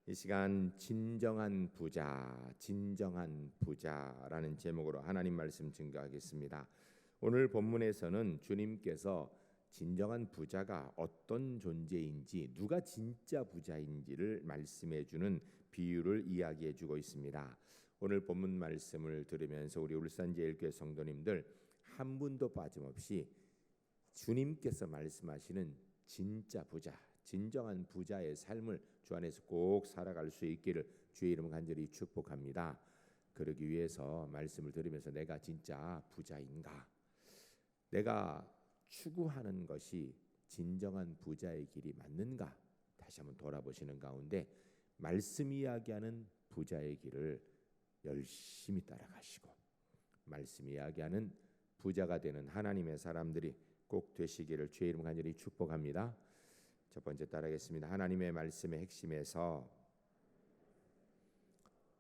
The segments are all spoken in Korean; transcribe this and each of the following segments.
이 시간 진정한 부자라는 제목으로 하나님 말씀 증거하겠습니다. 오늘 본문에서는 주님께서 진정한 부자가 어떤 존재인지, 누가 진짜 부자인지를 말씀해 주는 비유를 이야기해 주고 있습니다. 오늘 본문 말씀을 들으면서 우리 울산제일교회 성도님들 한 분도 빠짐없이 주님께서 말씀하시는 진짜 부자, 진정한 부자의 삶을 주 안에서 꼭 살아갈 수 있기를 주의 이름으로 간절히 축복합니다. 그러기 위해서 말씀을 들으면서 내가 진짜 부자인가? 내가 추구하는 것이 진정한 부자의 길이 맞는가? 다시 한번 돌아보시는 가운데 말씀 이야기하는 부자의 길을 열심히 따라가시고 말씀 이야기하는 부자가 되는 하나님의 사람들이 꼭 되시기를 주의 이름으로 간절히 축복합니다. 첫 번째 따라하겠습니다. 하나님의 말씀의 핵심에서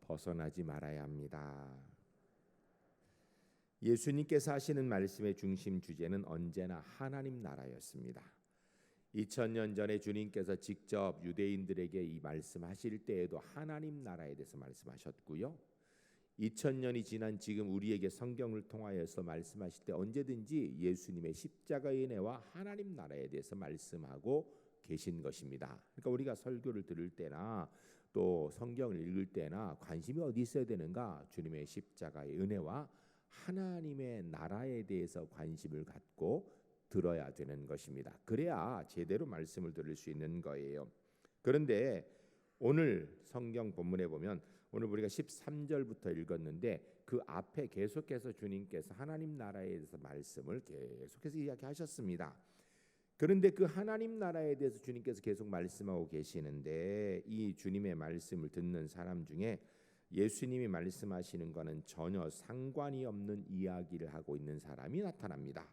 벗어나지 말아야 합니다. 예수님께서 하시는 말씀의 중심 주제는 언제나 하나님 나라였습니다. 2000년 전에 주님께서 직접 유대인들에게 이 말씀하실 때에도 하나님 나라에 대해서 말씀하셨고요. 2000년이 지난 지금 우리에게 성경을 통하여서 말씀하실 때 언제든지 예수님의 십자가의 은혜와 하나님 나라에 대해서 말씀하고 계신 것입니다. 그러니까 우리가 설교를 들을 때나 또 성경을 읽을 때나 관심이 어디 있어야 되는가? 주님의 십자가의 은혜와 하나님의 나라에 대해서 관심을 갖고 들어야 되는 것입니다. 그래야 제대로 말씀을 들을 수 있는 거예요. 그런데 오늘 성경 본문에 보면 오늘 우리가 13절부터 읽었는데 그 앞에 계속해서 주님께서 하나님 나라에 대해서 말씀을 계속해서 이야기하셨습니다. 그런데 그 하나님 나라에 대해서 주님께서 계속 말씀하고 계시는데 이 주님의 말씀을 듣는 사람 중에 예수님이 말씀하시는 것은 전혀 상관이 없는 이야기를 하고 있는 사람이 나타납니다.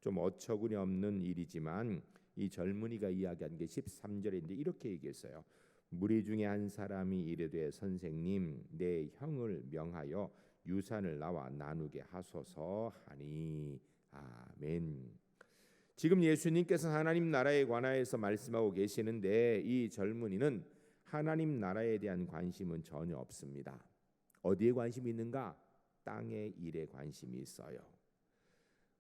좀 어처구니 없는 일이지만 이 젊은이가 이야기한 게 13절인데 이렇게 얘기했어요. 무리 중에 한 사람이 이르되 선생님 내 형을 명하여 유산을 나와 나누게 하소서 하니. 아멘. 지금 예수님께서 하나님 나라에 관하여서 말씀하고 계시는데 이 젊은이는 하나님 나라에 대한 관심은 전혀 없습니다. 어디에 관심이 있는가? 땅의 일에 관심이 있어요.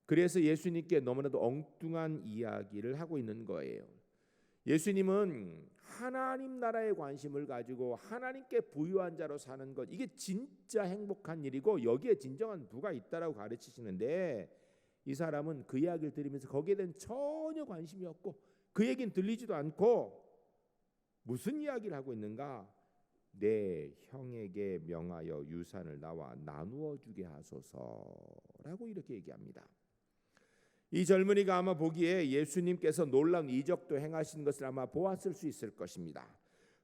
그래서 예수님께 너무나도 엉뚱한 이야기를 하고 있는 거예요. 예수님은 하나님 나라에 관심을 가지고 하나님께 부유한 자로 사는 것, 이게 진짜 행복한 일이고 여기에 진정한 부가 있다라고 가르치시는데 이 사람은 그 이야기를 들으면서 거기에 대한 전혀 관심이 없고 그 얘기는 들리지도 않고 무슨 이야기를 하고 있는가? 내 형에게 명하여 유산을 나와 나누어 주게 하소서라고 이렇게 얘기합니다. 이 젊은이가 아마 보기에 예수님께서 놀라운 이적도 행하신 것을 아마 보았을 수 있을 것입니다.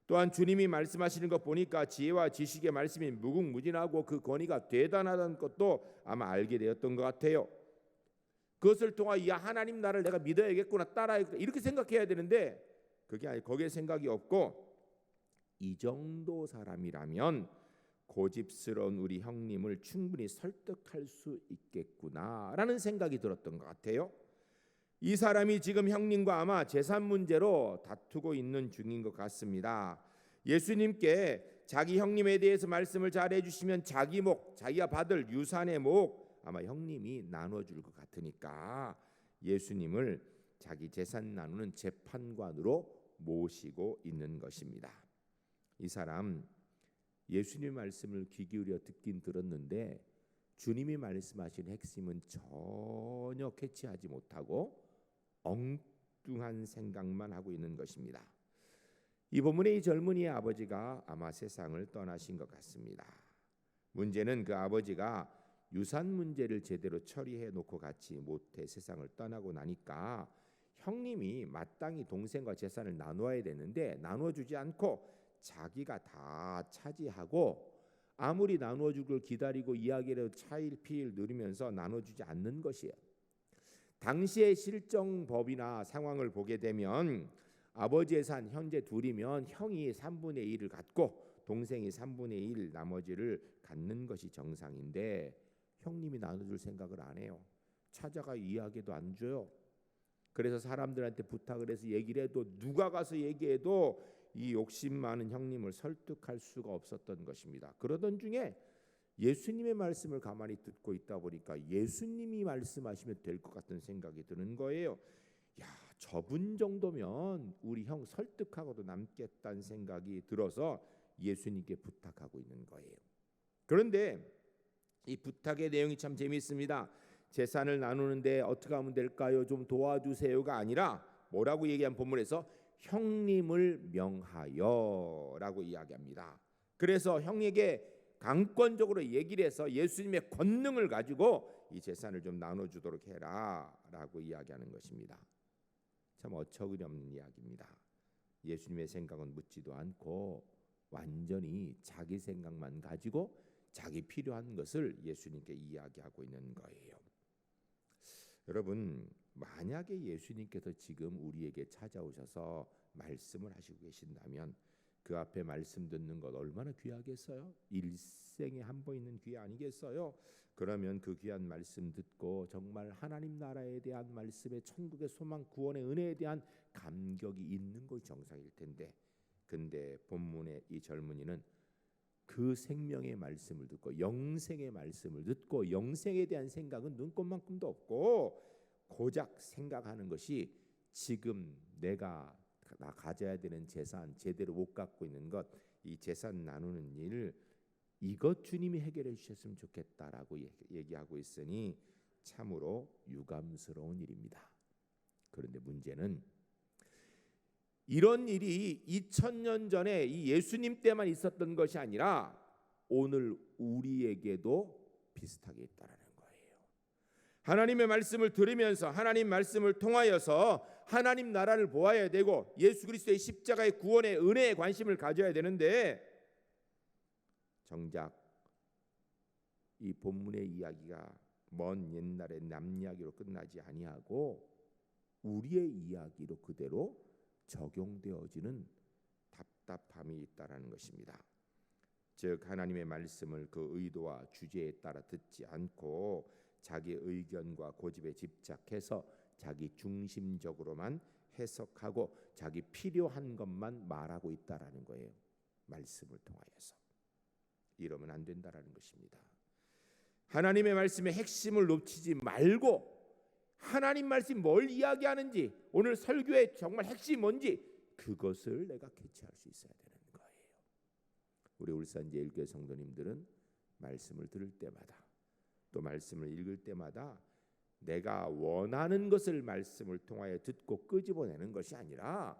또한 주님이 말씀하시는 것 보니까 지혜와 지식의 말씀이 무궁무진하고 그 권위가 대단하다는 것도 아마 알게 되었던 것 같아요. 그것을 통하여 하나님 나라를 내가 믿어야겠구나, 따라야겠구나 이렇게 생각해야 되는데 그게 아니, 거기에 생각이 없고 이 정도 사람이라면 고집스러운 우리 형님을 충분히 설득할 수 있겠구나라는 생각이 들었던 것 같아요. 이 사람이 지금 형님과 아마 재산 문제로 다투고 있는 중인 것 같습니다. 예수님께 자기 형님에 대해서 말씀을 잘 해주시면 자기 목, 자기가 받을 유산의 목 아마 형님이 나눠줄 것 같으니까 예수님을 자기 재산 나누는 재판관으로 모시고 있는 것입니다. 이 사람 예수님 말씀을 귀 기울여 듣긴 들었는데 주님이 말씀하신 핵심은 전혀 캐치하지 못하고 엉뚱한 생각만 하고 있는 것입니다. 이 본문의 이 젊은이의 아버지가 아마 세상을 떠나신 것 같습니다. 문제는 그 아버지가 유산 문제를 제대로 처리해 놓고 가지 못해 세상을 떠나고 나니까 형님이 마땅히 동생과 재산을 나누어야 되는데 나누어주지 않고 자기가 다 차지하고 아무리 나누어줄 걸 기다리고 이야기를 차일피일 누리면서 나눠주지 않는 것이에요. 당시의 실정법이나 상황을 보게 되면 아버지의 산 현재 둘이면 형이 3분의 1을 갖고 동생이 3분의 1 나머지를 갖는 것이 정상인데 형님이 나눠줄 생각을 안 해요. 찾아가 이야기도 안 줘요. 그래서 사람들한테 부탁을 해서 얘기를 해도 누가 가서 얘기해도 이 욕심 많은 형님을 설득할 수가 없었던 것입니다. 그러던 중에 예수님의 말씀을 가만히 듣고 있다 보니까 예수님이 말씀하시면 될 것 같은 생각이 드는 거예요. 야, 저분 정도면 우리 형 설득하고도 남겠다는 생각이 들어서 예수님께 부탁하고 있는 거예요. 그런데 이 부탁의 내용이 참 재미있습니다. 재산을 나누는데 어떻게 하면 될까요? 좀 도와주세요가 아니라 뭐라고 얘기한 본문에서 형님을 명하여라고 이야기합니다. 그래서 형에게 강권적으로 얘기를 해서 예수님의 권능을 가지고 이 재산을 좀 나눠주도록 해라라고 이야기하는 것입니다. 참 어처구니없는 이야기입니다. 예수님의 생각은 묻지도 않고 완전히 자기 생각만 가지고 자기 필요한 것을 예수님께 이야기하고 있는 거예요. 여러분, 만약에 예수님께서 지금 우리에게 찾아오셔서 말씀을 하시고 계신다면 그 앞에 말씀 듣는 것 얼마나 귀하겠어요? 일생에 한 번 있는 기회 아니겠어요? 그러면 그 귀한 말씀 듣고 정말 하나님 나라에 대한 말씀에 천국의 소망, 구원의 은혜에 대한 감격이 있는 것이 정상일 텐데, 근데 본문의 이 젊은이는 그 생명의 말씀을 듣고 영생의 말씀을 듣고 영생에 대한 생각은 눈꼽만큼도 없고 고작 생각하는 것이 지금 내가 가져야 되는 재산 제대로 못 갖고 있는 것, 이 재산 나누는 일, 이것 주님이 해결해 주셨으면 좋겠다라고 얘기하고 있으니 참으로 유감스러운 일입니다. 그런데 문제는 이런 일이 2000년 전에 이 예수님 때만 있었던 것이 아니라 오늘 우리에게도 비슷하게 있다라는 거예요. 하나님의 말씀을 들으면서 하나님 말씀을 통하여서 하나님 나라를 보아야 되고 예수 그리스도의 십자가의 구원의 은혜에 관심을 가져야 되는데, 정작 이 본문의 이야기가 먼 옛날의 남 이야기로 끝나지 아니하고 우리의 이야기로 그대로 적용되어지는 답답함이 있다라는 것입니다. 즉 하나님의 말씀을 그 의도와 주제에 따라 듣지 않고 자기 의견과 고집에 집착해서 자기 중심적으로만 해석하고 자기 필요한 것만 말하고 있다라는 거예요. 말씀을 통하여서. 이러면 안 된다라는 것입니다. 하나님의 말씀의 핵심을 놓치지 말고 하나님 말씀이 뭘 이야기하는지, 오늘 설교의 정말 핵심이 뭔지 그것을 내가 캐치할 수 있어야 되는 거예요. 우리 울산제일교회 성도님들은 말씀을 들을 때마다 또 말씀을 읽을 때마다 내가 원하는 것을 말씀을 통하여 듣고 끄집어내는 것이 아니라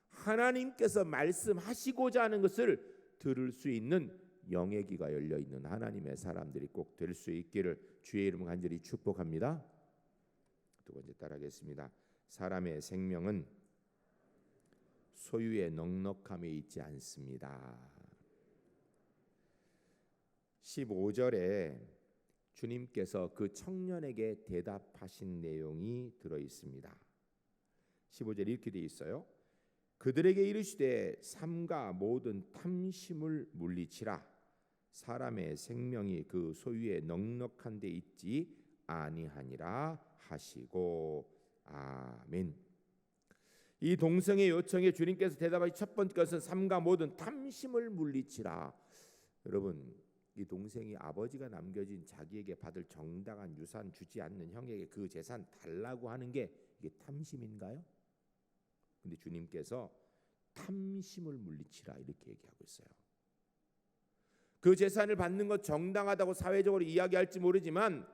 하나님께서 말씀하시고자 하는 것을 들을 수 있는 영의 귀가 열려있는 하나님의 사람들이 꼭 될 수 있기를 주의 이름으로 간절히 축복합니다. 두 번째 따라하겠습니다. 사람의 생명은 소유의 넉넉함에 있지 않습니다. 15절에 주님께서 그 청년에게 대답하신 내용이 들어 있습니다. 15절에 이렇게 되어 있어요. 그들에게 이르시되 삼가 모든 탐심을 물리치라. 사람의 생명이 그 소유에 넉넉한 데 있지 아니하니라 하시고. 아멘. 이 동성의 요청에 주님께서 대답하신 첫 번째 것은 삼가 모든 탐심을 물리치라. 여러분, 이 동생이 아버지가 남겨진 자기에게 받을 정당한 유산 주지 않는 형에게 그 재산 달라고 하는 게 이게 탐심인가요? 근데 주님께서 탐심을 물리치라 이렇게 얘기하고 있어요. 그 재산을 받는 것 정당하다고 사회적으로 이야기할지 모르지만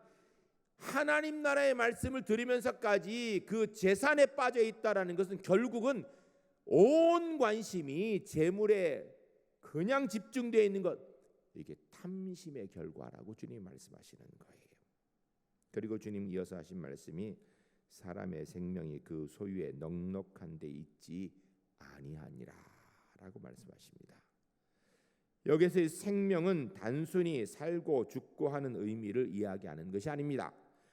하나님 나라의 말씀을 들으면서까지 그 재산에 빠져 있다라는 것은 결국은 온 관심이 재물에 그냥 집중되어 있는 것, 이게 탐심의 결과라고 주님이 말씀하시는 거예요. 그리고 주님 이어서 하신 말씀이 사람의 생명이 그 소유에 넉넉한 데 있지 아니하니라 라고 말씀하십니다. 여기서 이 생명은 단순히 살고 죽고 하는 의미를 이야기하는 것이 아닙니다.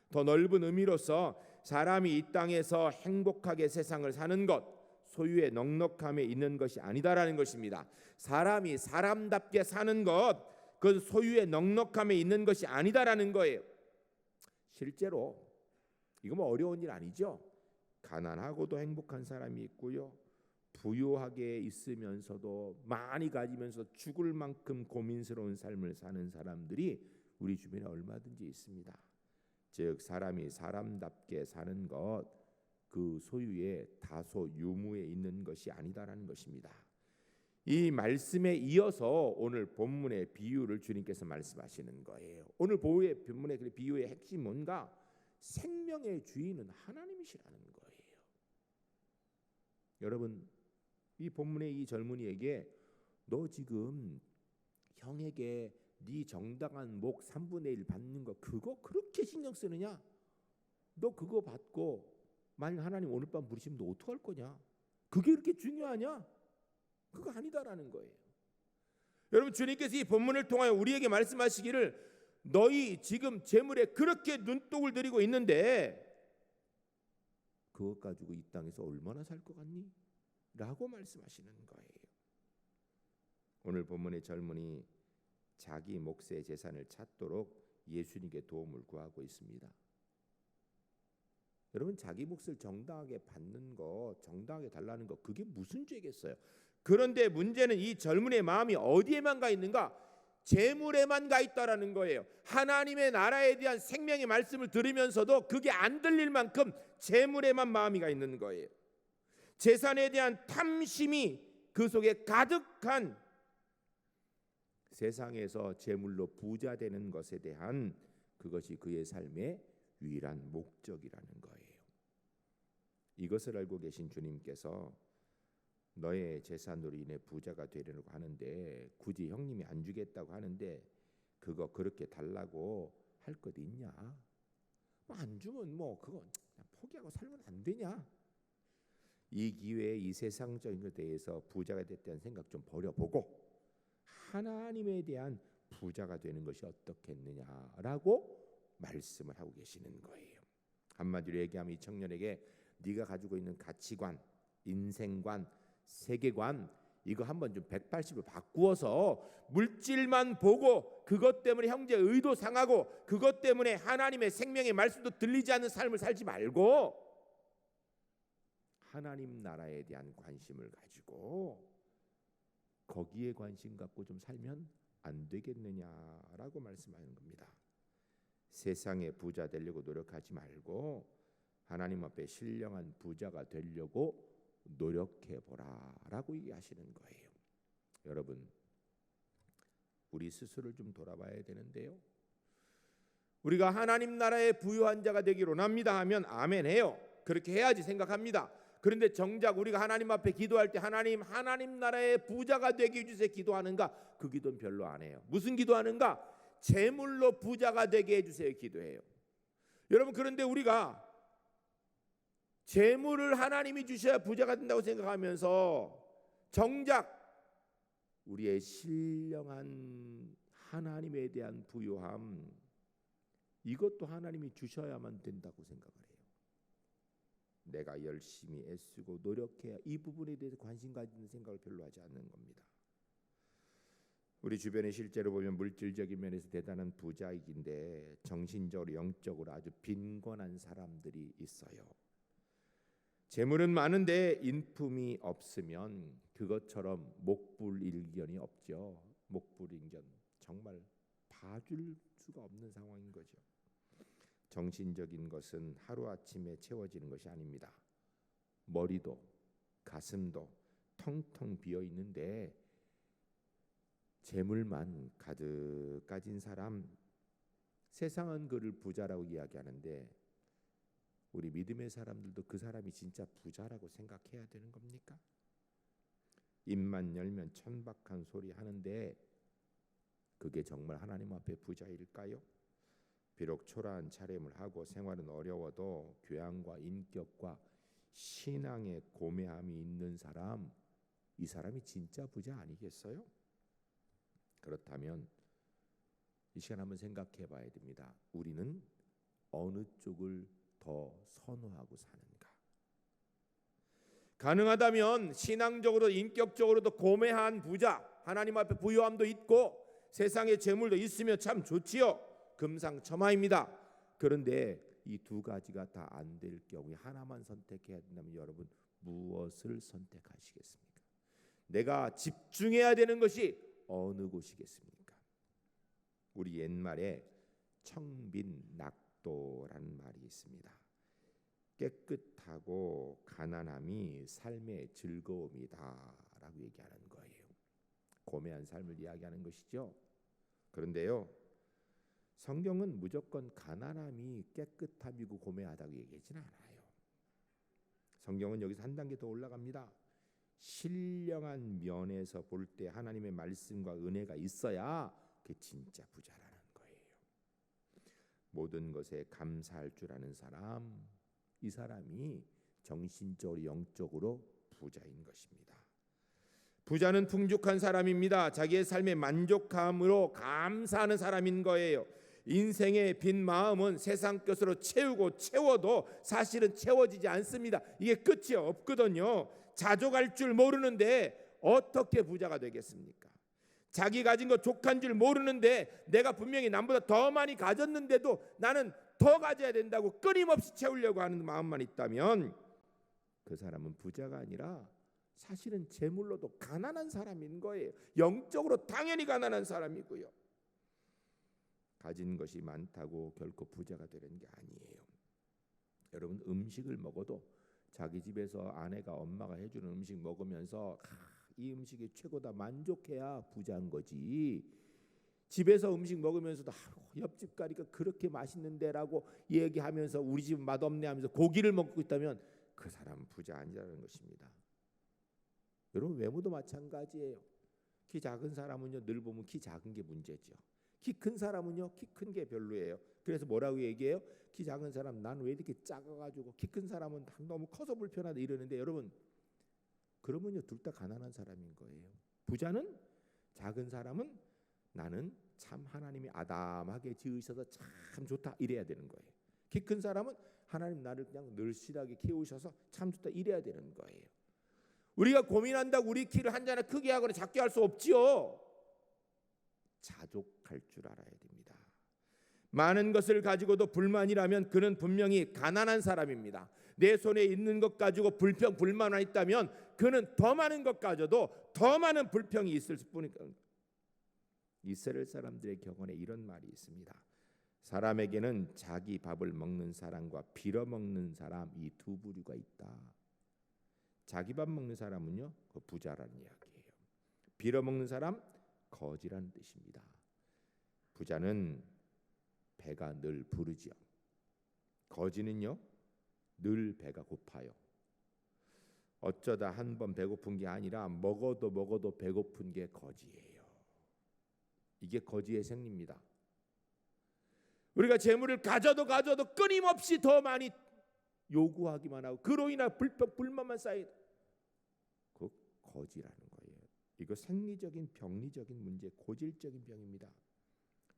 더 넓은 의미로서 사람이 이 땅에서 행복하게 세상을 사는 것, 소유의 넉넉함에 있는 것이 아니다라는 것입니다. 사람이 사람답게 사는 것, 그건 소유의 넉넉함에 있는 것이 아니다라는 거예요. 실제로 이거 뭐 어려운 일 아니죠. 가난하고도 행복한 사람이 있고요. 부유하게 있으면서도 많이 가지면서 죽을 만큼 고민스러운 삶을 사는 사람들이 우리 주변에 얼마든지 있습니다. 즉 사람이 사람답게 사는 것 그 소유의 다소 유무에 있는 것이 아니다라는 것입니다. 이 말씀에 이어서 오늘 본문의 비유를 주님께서 말씀하시는 거예요. 오늘 본문의 비유의 핵심 뭔가? 생명의 주인은 하나님이시라는 거예요. 여러분, 이 본문의 이 젊은이에게 너 지금 형에게 네 정당한 목 3분의 1 받는 거 그거 그렇게 신경 쓰느냐? 너 그거 받고 만약 하나님 오늘 밤 부르시면 너 어떡할 거냐? 그게 그렇게 중요하냐? 그거 아니다라는 거예요. 여러분, 주님께서 이 본문을 통하여 우리에게 말씀하시기를 너희 지금 재물에 그렇게 눈독을 들이고 있는데 그것 가지고 이 땅에서 얼마나 살 것 같니? 라고 말씀하시는 거예요. 오늘 본문의 젊은이 자기 몫의 재산을 찾도록 예수님께 도움을 구하고 있습니다. 여러분, 자기 몫을 정당하게 받는 거, 정당하게 달라는 거 그게 무슨 죄겠어요? 그런데 문제는 이 젊은이의 마음이 어디에만 가 있는가? 재물에만 가 있다라는 거예요. 하나님의 나라에 대한 생명의 말씀을 들으면서도 그게 안 들릴 만큼 재물에만 마음이 가 있는 거예요. 재산에 대한 탐심이 그 속에 가득한 세상에서 재물로 부자 되는 것에 대한 그것이 그의 삶의 유일한 목적이라는 거예요. 이것을 알고 계신 주님께서 너의 재산으로 인해 부자가 되려고 하는데 굳이 형님이 안 주겠다고 하는데 그거 그렇게 달라고 할 것 있냐? 안 주면 뭐 그거 포기하고 살면 안 되냐? 이 기회에 이 세상적인 것에 대해서 부자가 됐다는 생각 좀 버려보고 하나님에 대한 부자가 되는 것이 어떻겠느냐라고 말씀을 하고 계시는 거예요. 한마디로 얘기하면 이 청년에게 네가 가지고 있는 가치관, 인생관, 세계관 이거 한번 좀 180을 바꾸어서 물질만 보고 그것 때문에 형제의 의도 상하고 그것 때문에 하나님의 생명의 말씀도 들리지 않는 삶을 살지 말고 하나님 나라에 대한 관심을 가지고 거기에 관심 갖고 좀 살면 안 되겠느냐라고 말씀하는 겁니다. 세상에 부자 되려고 노력하지 말고 하나님 앞에 신령한 부자가 되려고 노력해보라라고 얘기하시는 거예요. 여러분, 우리 스스로를 좀 돌아봐야 되는데요. 우리가 하나님 나라의 부유한 자가 되기를 원합니다 하면 아멘 해요. 그렇게 해야지 생각합니다. 그런데 정작 우리가 하나님 앞에 기도할 때 하나님 나라의 부자가 되게 해주세요 기도하는가? 그 기도는 별로 안 해요. 무슨 기도하는가? 재물로 부자가 되게 해주세요 기도해요. 여러분, 그런데 우리가 재물을 하나님이 주셔야 부자가 된다고 생각하면서 정작 우리의 신령한 하나님에 대한 부유함 이것도 하나님이 주셔야만 된다고 생각을 해요. 내가 열심히 애쓰고 노력해야 이 부분에 대해서 관심 가지는 생각을 별로 하지 않는 겁니다. 우리 주변에 실제로 보면 물질적인 면에서 대단한 부자이긴데 정신적으로 영적으로 아주 빈곤한 사람들이 있어요. 재물은 많은데 인품이 없으면 그것처럼 목불일견이 없죠. 목불일견 정말 봐줄 수가 없는 상황인 거죠. 정신적인 것은 하루아침에 채워지는 것이 아닙니다. 머리도 가슴도 텅텅 비어 있는데 재물만 가득 가진 사람, 세상은 그를 부자라고 이야기하는데 우리 믿음의 사람들도 그 사람이 진짜 부자라고 생각해야 되는 겁니까? 입만 열면 천박한 소리 하는데 그게 정말 하나님 앞에 부자일까요? 비록 초라한 차림을 하고 생활은 어려워도 교양과 인격과 신앙의 고매함이 있는 사람, 이 사람이 진짜 부자 아니겠어요? 그렇다면 이 시간 한번 생각해 봐야 됩니다. 우리는 어느 쪽을 더 선호하고 사는가? 가능하다면 신앙적으로 인격적으로도 고매한 부자, 하나님 앞에 부유함도 있고 세상에 재물도 있으면 참 좋지요. 금상첨화입니다. 그런데 이 두 가지가 다 안 될 경우에 하나만 선택해야 된다면 여러분 무엇을 선택하시겠습니까? 내가 집중해야 되는 것이 어느 곳이겠습니까? 우리 옛말에 청빈낙도라는 말이 있습니다. 깨끗하고 가난함이 삶의 즐거움이다라고 얘기하는 거예요. 고매한 삶을 이야기하는 것이죠. 그런데요, 성경은 무조건 가난함이 깨끗함이고 고매하다고 얘기하지는 않아요. 성경은 여기서 한 단계 더 올라갑니다. 신령한 면에서 볼 때 하나님의 말씀과 은혜가 있어야 그게 진짜 부자라는 거예요. 모든 것에 감사할 줄 아는 사람, 이 사람이 정신적으로 영적으로 부자인 것입니다. 부자는 풍족한 사람입니다. 자기의 삶에 만족함으로 감사하는 사람인 거예요. 인생의 빈 마음은 세상 것으로 채워도 사실은 채워지지 않습니다. 이게 끝이 없거든요. 자족할 줄 모르는데 어떻게 부자가 되겠습니까? 자기 가진 거 족한 줄 모르는데 내가 분명히 남보다 더 많이 가졌는데도 나는 더 가져야 된다고 끊임없이 채우려고 하는 마음만 있다면 그 사람은 부자가 아니라 사실은 재물로도 가난한 사람인 거예요. 영적으로 당연히 가난한 사람이고요. 가진 것이 많다고 결코 부자가 되는 게 아니에요. 여러분, 음식을 먹어도 자기 집에서 아내가 엄마가 해주는 음식 먹으면서 이 음식이 최고다 만족해야 부자인 거지. 집에서 음식 먹으면서도 옆집 가니까 그렇게 맛있는데라고 얘기하면서 우리 집 맛없네 하면서 고기를 먹고 있다면 그 사람은 부자 아니라는 것입니다. 여러분, 외모도 마찬가지예요. 키 작은 사람은요 늘 보면 키 작은 게 문제죠. 키 큰 사람은요 키 큰 게 별로예요. 그래서 뭐라고 얘기해요? 키 작은 사람 난 왜 이렇게 작아가지고 키 큰 사람은 너무 커서 불편하다 이러는데 여러분, 그러면요 둘 다 가난한 사람인 거예요. 부자는 작은 사람은 나는 참 하나님이 아담하게 지으셔서 참 좋다 이래야 되는 거예요. 키 큰 사람은 하나님 나를 그냥 늘씬하게 키우셔서 참 좋다 이래야 되는 거예요. 우리가 고민한다고 우리 키를 한자나 크게 하거나 작게 할 수 없지요. 자족할 줄 알아야 됩니다. 많은 것을 가지고도 불만이라면 그는 분명히 가난한 사람입니다. 내 손에 있는 것 가지고 불만이 있다면 그는 더 많은 것 가져도 더 많은 불평이 있을 뿐이니까. 이스라엘 사람들의 경험에 이런 말이 있습니다. 사람에게는 자기 밥을 먹는 사람과 빌어먹는 사람 이 두 부류가 있다. 자기 밥 먹는 사람은요 그 부자라는 이야기예요. 빌어먹는 사람 거지라는 뜻입니다. 부자는 배가 늘 부르지요. 거지는요 늘 배가 고파요. 어쩌다 한 번 배고픈 게 아니라 먹어도 배고픈 게 거지예요. 이게 거지의 생리입니다. 우리가 재물을 가져도 끊임없이 더 많이 요구하기만 하고 그로 인한 불만만 쌓이고 그 거지라는 거예요. 이거 생리적인 병리적인 문제, 고질적인 병입니다.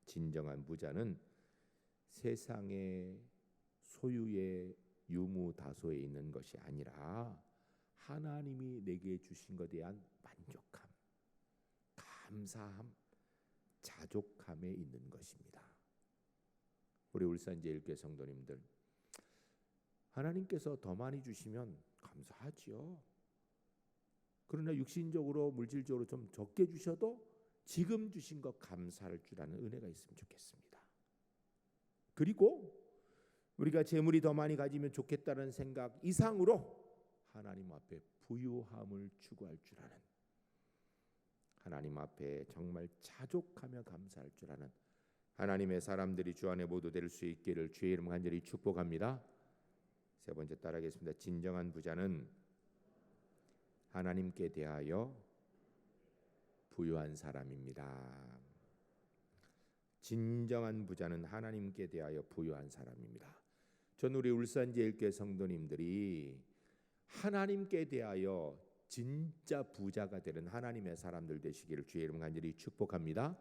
진정한 부자는 세상의 소유의 유무다소에 있는 것이 아니라 하나님이 내게 주신 것에 대한 만족함, 감사함, 자족함에 있는 것입니다. 우리 울산제일교회 성도님들, 하나님께서 더 많이 주시면 감사하지요. 그러나 육신적으로 물질적으로 좀 적게 주셔도 지금 주신 것 감사할 줄 아는 은혜가 있으면 좋겠습니다. 그리고 우리가 재물이 더 많이 가지면 좋겠다는 생각 이상으로 하나님 앞에 부유함을 추구할 줄 아는, 하나님 앞에 정말 자족하며 감사할 줄 아는 하나님의 사람들이 주 안에 모두 될 수 있기를 주의 이름 간절히 축복합니다. 세 번째 따라하겠습니다. 진정한 부자는 하나님께 대하여 부유한 사람입니다. 진정한 부자는 하나님께 대하여 부유한 사람입니다. 전 우리 울산제일교회 성도님들이 하나님께 대하여 진짜 부자가 되는 하나님의 사람들 되시기를 주의 이름 간절히 축복합니다.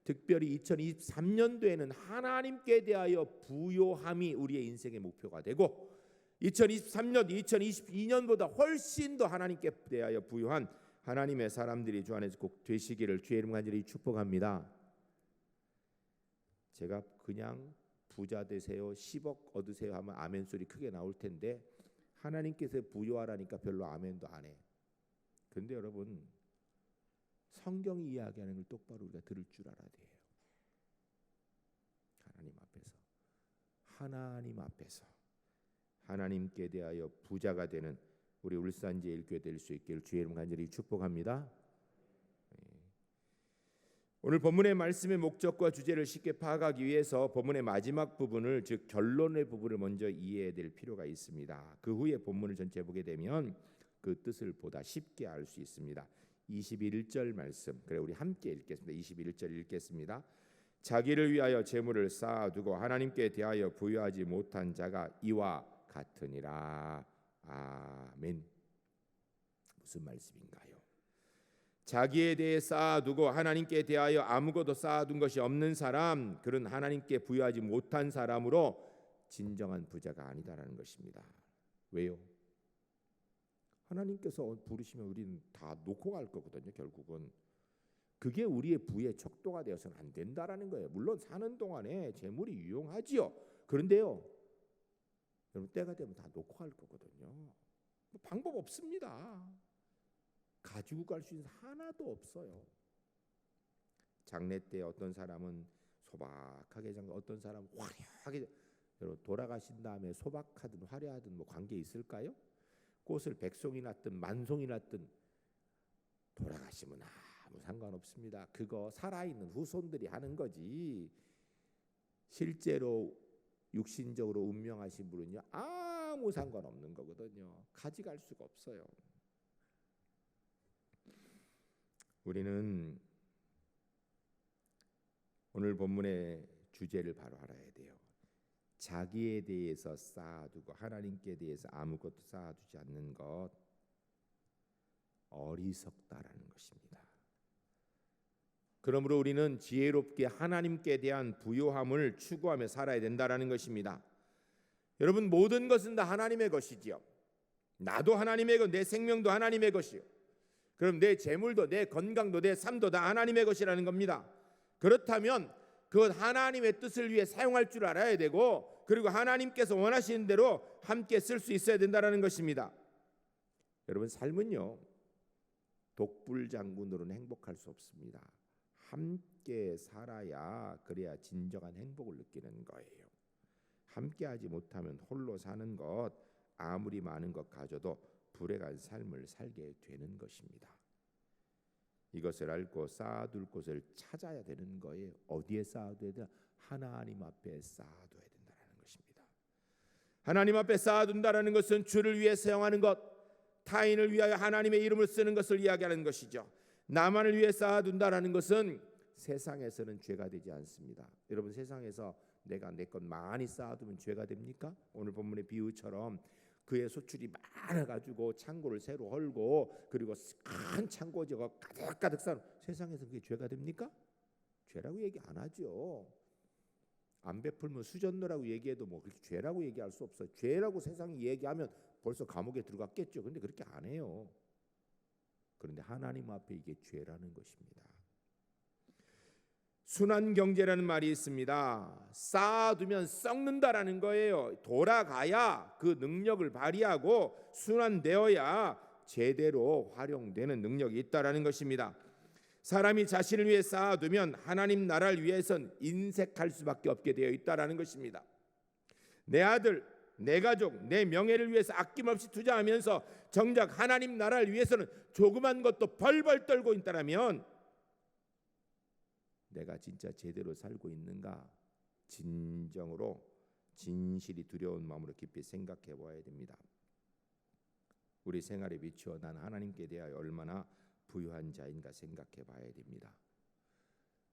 특별히 2023년도에는 하나님께 대하여 부요함이 우리의 인생의 목표가 되고 2023년, 2022년보다 훨씬 더 하나님께 대하여 부유한 하나님의 사람들이 주 안에서 꼭 되시기를 주의 이름 간절히 축복합니다. 제가 그냥 부자 되세요, 10억 얻으세요 하면 아멘 소리 크게 나올 텐데 하나님께서 부여하라니까 별로 아멘도 안 해. 그런데 여러분 성경이 이야기하는 걸 똑바로 우리가 들을 줄 알아야 돼요. 하나님 앞에서 하나님께 대하여 부자가 되는 우리 울산제일교회 될 수 있기를 주의 이름 간절히 축복합니다. 오늘 본문의 말씀의 목적과 주제를 쉽게 파악하기 위해서 본문의 마지막 부분을, 즉 결론의 부분을 먼저 이해해야 될 필요가 있습니다. 그 후에 본문을 전체 보게 되면 그 뜻을 보다 쉽게 알 수 있습니다. 21절 말씀, 그래 우리 함께 읽겠습니다. 21절 읽겠습니다. 자기를 위하여 재물을 쌓아두고 하나님께 대하여 부여하지 못한 자가 이와 같으니라. 아멘. 무슨 말씀인가요? 자기에 대해 쌓아두고 하나님께 대하여 아무것도 쌓아둔 것이 없는 사람, 그는 하나님께 부여하지 못한 사람으로 진정한 부자가 아니다라는 것입니다. 왜요? 하나님께서 부르시면 우리는 다 놓고 갈 거거든요. 결국은 그게 우리의 부의 척도가 되어서는 안 된다라는 거예요. 물론 사는 동안에 재물이 유용하지요. 그런데요, 여러분 때가 되면 다 놓고 갈 거거든요. 방법 없습니다. 가지고 갈 수 있는 하나도 없어요. 장례 때 어떤 사람은 소박하게 장가, 어떤 사람은 화려하게. 여러분 돌아가신 다음에 소박하든 화려하든 뭐 관계 있을까요? 꽃을 100송이 났든 만송이 났든 돌아가시면 아무 상관없습니다. 그거 살아있는 후손들이 하는 거지. 실제로 육신적으로 운명하신 분은요 아무 상관없는 거거든요. 가져갈 수가 없어요. 우리는 오늘 본문의 주제를 바로 알아야 돼요. 자기에 대해서 쌓아두고 하나님께 대해서 아무것도 쌓아두지 않는 것, 어리석다라는 것입니다. 그러므로 우리는 지혜롭게 하나님께 대한 부요함을 추구하며 살아야 된다라는 것입니다. 여러분 모든 것은 다 하나님의 것이지요. 나도 하나님의 것, 내 생명도 하나님의 것이요. 그럼 내 재물도 내 건강도 내 삶도 다 하나님의 것이라는 겁니다. 그렇다면 그것 하나님의 뜻을 위해 사용할 줄 알아야 되고, 그리고 하나님께서 원하시는 대로 함께 쓸 수 있어야 된다는 것입니다. 여러분 삶은요 독불장군으로는 행복할 수 없습니다. 함께 살아야 그래야 진정한 행복을 느끼는 거예요. 함께하지 못하면 홀로 사는 것, 아무리 많은 것 가져도 불행한 삶을 살게 되는 것입니다. 이것을 알고 쌓아둘 곳을 찾아야 되는 거예요. 어디에 쌓아둬야 되나? 하나님 앞에 쌓아둬야 된다는 것입니다. 하나님 앞에 쌓아둔다는 것은 주를 위해 사용하는 것, 타인을 위하여 하나님의 이름을 쓰는 것을 이야기하는 것이죠. 나만을 위해 쌓아둔다는 것은 세상에서는 죄가 되지 않습니다. 여러분 세상에서 내가 내 것 많이 쌓아두면 죄가 됩니까? 오늘 본문의 비유처럼 그의 소출이 많아가지고 창고를 새로 헐고 그리고 큰 창고지가 가득가득 쌓은 세상에서 그게 죄가 됩니까? 죄라고 얘기 안 하죠. 안 베풀면 수전노라고 얘기해도 뭐 그렇게 죄라고 얘기할 수 없어요. 죄라고 세상이 얘기하면 벌써 감옥에 들어갔겠죠. 근데 그렇게 안 해요. 그런데 하나님 앞에 이게 죄라는 것입니다. 순환 경제라는 말이 있습니다. 쌓아두면 썩는다라는 거예요. 돌아가야 그 능력을 발휘하고 순환되어야 제대로 활용되는 능력이 있다라는 것입니다. 사람이 자신을 위해 쌓아두면 하나님 나라를 위해선 인색할 수밖에 없게 되어 있다라는 것입니다. 내 아들, 내 가족, 내 명예를 위해서 아낌없이 투자하면서 정작 하나님 나라를 위해서는 조그만 것도 벌벌 떨고 있다라면 내가 진짜 제대로 살고 있는가? 진정으로 진실이 두려운 마음으로 깊이 생각해 봐야 됩니다. 우리 생활에 비추어 난 하나님께 대하여 얼마나 부유한 자인가 생각해 봐야 됩니다.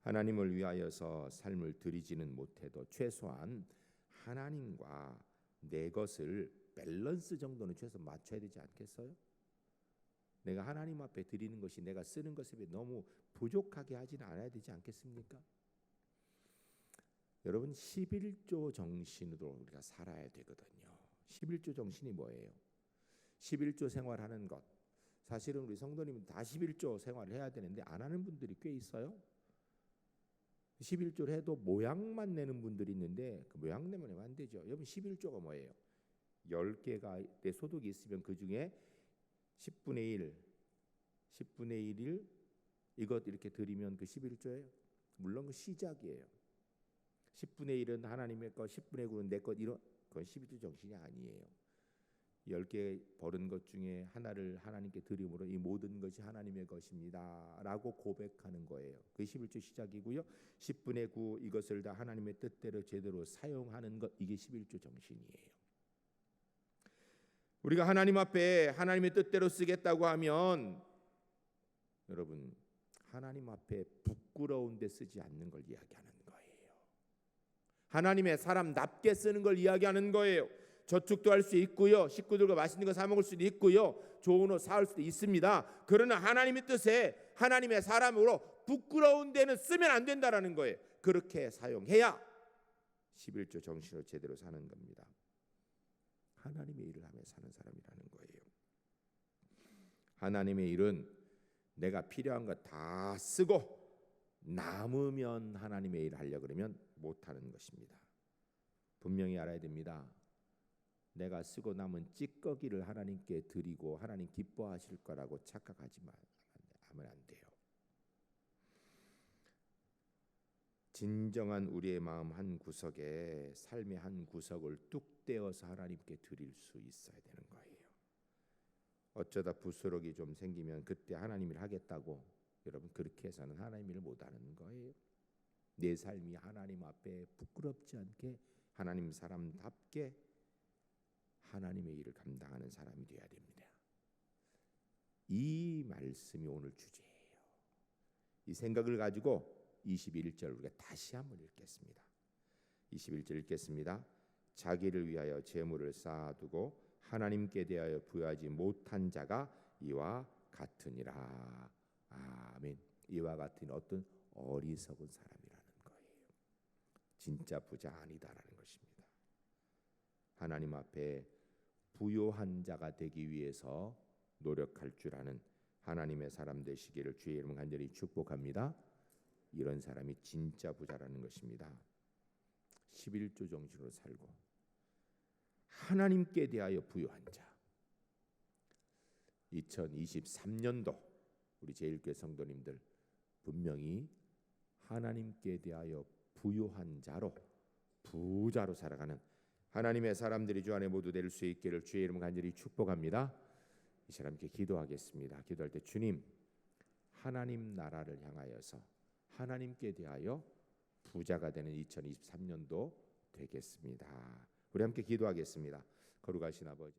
하나님을 위하여서 삶을 드리지는 못해도 최소한 하나님과 내 것을 밸런스 정도는 최소 맞춰야 되지 않겠어요? 내가 하나님 앞에 드리는 것이 내가 쓰는 것에 비해 너무 부족하게 하지는 않아야 되지 않겠습니까? 여러분 11조 정신으로 우리가 살아야 되거든요. 11조 정신이 뭐예요? 11조 생활하는 것. 사실은 우리 성도님은 다 11조 생활을 해야 되는데 안 하는 분들이 꽤 있어요. 11조를 해도 모양만 내는 분들이 있는데 그 모양 내면 안 되죠. 여러분 11조가 뭐예요? 10개가 내 소득이 있으면 그 중에 10분의 1을 이것 이렇게 드리면 그 11조예요. 물론 그 시작이에요. 10분의 1은 하나님의 것, 10분의 9는 내 것, 이런 그건 11조 정신이 아니에요. 10개 버는 것 중에 하나를 하나님께 드림으로 이 모든 것이 하나님의 것입니다 라고 고백하는 거예요. 그게 11조 시작이고요. 10분의 9 이것을 다 하나님의 뜻대로 제대로 사용하는 것, 이게 11조 정신이에요. 우리가 하나님 앞에 하나님의 뜻대로 쓰겠다고 하면 여러분 하나님 앞에 부끄러운 데 쓰지 않는 걸 이야기하는 거예요. 하나님의 사람답게 쓰는 걸 이야기하는 거예요. 저축도 할 수 있고요. 식구들과 맛있는 거 사 먹을 수도 있고요. 좋은 옷 사올 수도 있습니다. 그러나 하나님의 뜻에 하나님의 사람으로 부끄러운 데는 쓰면 안 된다라는 거예요. 그렇게 사용해야 11조 정신으로 제대로 사는 겁니다. 하나님의 일을 하며 사는 사람이라는 거예요. 하나님의 일은 내가 필요한 거 다 쓰고 남으면 하나님의 일을 하려고 그러면 못하는 것입니다. 분명히 알아야 됩니다. 내가 쓰고 남은 찌꺼기를 하나님께 드리고 하나님 기뻐하실 거라고 착각하지만 하면 안 돼요. 진정한 우리의 마음 한 구석에 삶의 한 구석을 뚝 떼어서 하나님께 드릴 수 있어야 되는 거예요. 어쩌다 부스러기 좀 생기면 그때 하나님 일 하겠다고 여러분 그렇게 해서는 하나님 일을 못하는 거예요. 내 삶이 하나님 앞에 부끄럽지 않게 하나님 사람답게 하나님의 일을 감당하는 사람이 되어야 됩니다. 이 말씀이 오늘 주제예요. 이 생각을 가지고 21절 우리가 다시 한번 읽겠습니다. 21절 읽겠습니다. 자기를 위하여 재물을 쌓아두고 하나님께 대하여 부여하지 못한 자가 이와 같으니라. 아멘. 이와 같은 어떤 어리석은 사람이라는 거예요. 진짜 부자 아니다라는 것입니다. 하나님 앞에 부요한 자가 되기 위해서 노력할 줄 아는 하나님의 사람 되시기를 주의 이름으로 간절히 축복합니다. 이런 사람이 진짜 부자라는 것입니다. 11조 정신으로 살고 하나님께 대하여 부요한 자. 2023년도 우리 제일교회 성도님들 분명히 하나님께 대하여 부요한 자로 부자로 살아가는 하나님의 사람들이 주 안에 모두 될 수 있기를 주의 이름 간절히 축복합니다. 이 사람께 기도하겠습니다. 기도할 때 주님 하나님 나라를 향하여서 하나님께 대하여 부자가 되는 2023년도 되겠습니다. 우리 함께 기도하겠습니다. 거룩하신 아버지